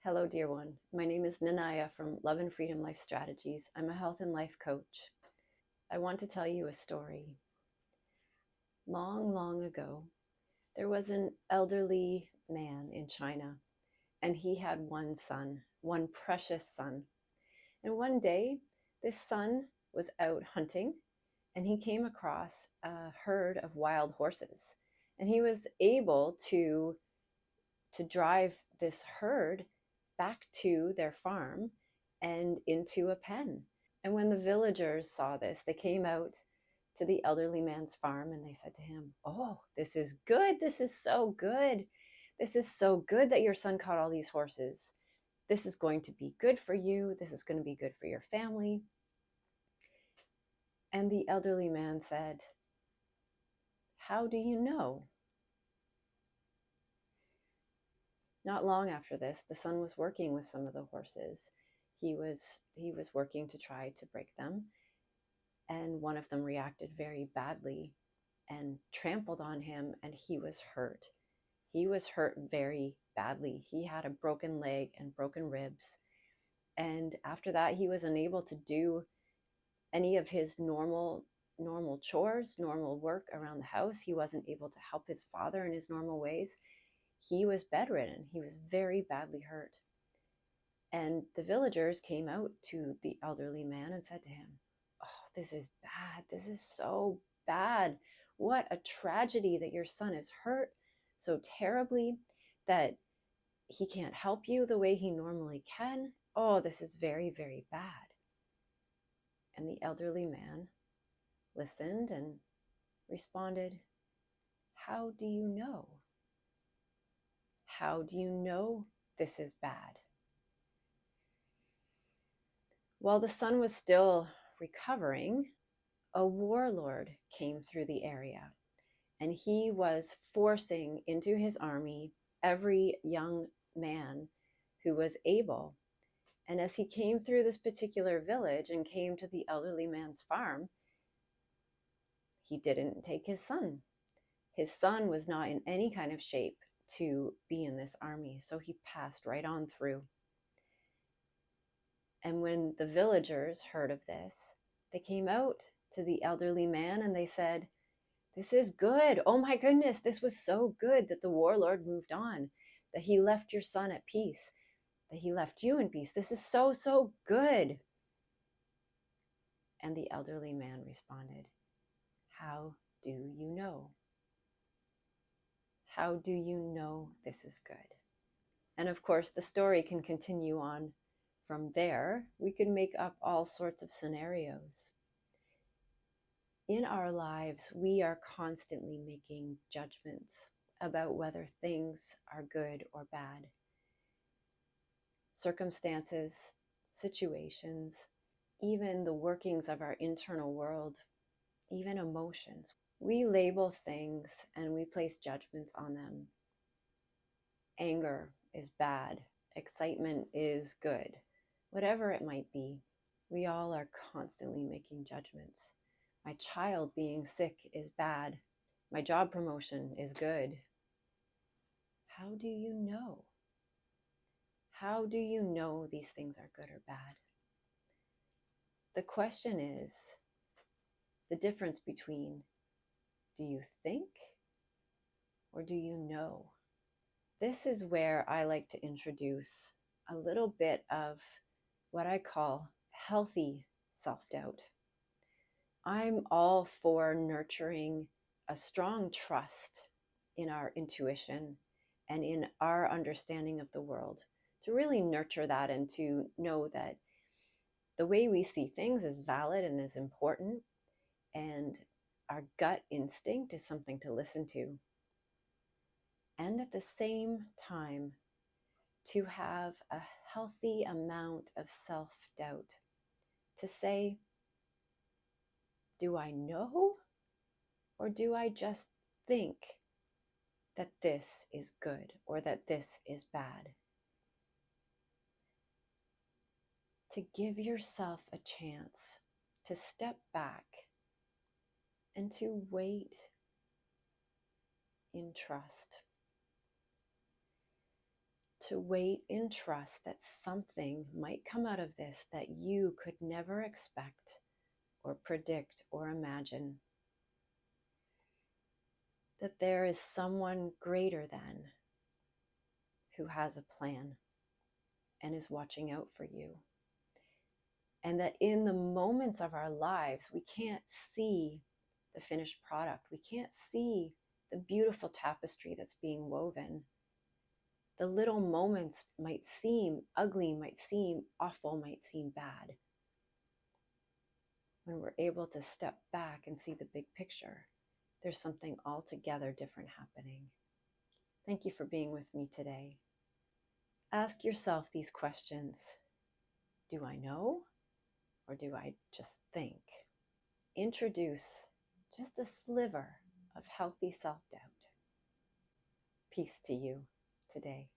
Hello, dear one. My name is Nanaya from Love and Freedom Life Strategies. I'm a health and life coach. I want to tell you a story. Long, long ago, there was an elderly man in China, and he had one son, one precious son. And one day, this son was out hunting, and he came across a herd of wild horses. And he was able to drive this herd back to their farm and into a pen. And when the villagers saw this, they came out to the elderly man's farm and they said to him, "Oh, this is good. This is so good. This is so good that your son caught all these horses. This is going to be good for you. This is going to be good for your family." And the elderly man said, "How do you know?" Not long after this, the son was working with some of the horses. He was working to try to break them, and one of them reacted very badly and trampled on him, and he was hurt. He was hurt very badly. He had a broken leg and broken ribs. And after that, he was unable to do any of his normal chores, normal work around the house. He wasn't able to help his father in his normal ways. He was bedridden. He was very badly hurt. And the villagers came out to the elderly man and said to him, "Oh, this is bad. This is so bad. What a tragedy that your son is hurt so terribly that he can't help you the way he normally can. Oh, this is very, very bad." And the elderly man listened and responded, "How do you know? How do you know this is bad?" While the son was still recovering, a warlord came through the area, and he was forcing into his army every young man who was able. And as he came through this particular village and came to the elderly man's farm, he didn't take his son. His son was not in any kind of shape to be in this army, so he passed right on through. And when the villagers heard of this, they came out to the elderly man and they said, "This is good. Oh my goodness, this was so good that the warlord moved on, that he left your son at peace, that he left you in peace. This is so, so good." And the elderly man responded, "How do you know? How do you know this is good?" And of course, the story can continue on from there. We can make up all sorts of scenarios. In our lives, we are constantly making judgments about whether things are good or bad. Circumstances, situations, even the workings of our internal world, even emotions. We label things and we place judgments on them. Anger is bad. Excitement is good. Whatever it might be, we all are constantly making judgments. My child being sick is bad. My job promotion is good. How do you know? How do you know these things are good or bad? The question is the difference between, do you think or do you know? This is where I like to introduce a little bit of what I call healthy self-doubt. I'm all for nurturing a strong trust in our intuition and in our understanding of the world, to really nurture that and to know that the way we see things is valid and is important, and our gut instinct is something to listen to. And at the same time, to have a healthy amount of self-doubt, to say, do I know, or do I just think that this is good or that this is bad? To give yourself a chance to step back and to wait in trust. to wait in trust that something might come out of this that you could never expect or predict or imagine. That there is someone greater than who has a plan and is watching out for you. And that in the moments of our lives, we can't see the finished product. We can't see the beautiful tapestry that's being woven. The little moments might seem ugly, might seem awful, might seem bad. When we're able to step back and see the big picture, there's something altogether different happening. Thank you for being with me today. Ask yourself these questions. Do I know, or do I just think? Introduce just a sliver of healthy self-doubt. Peace to you today.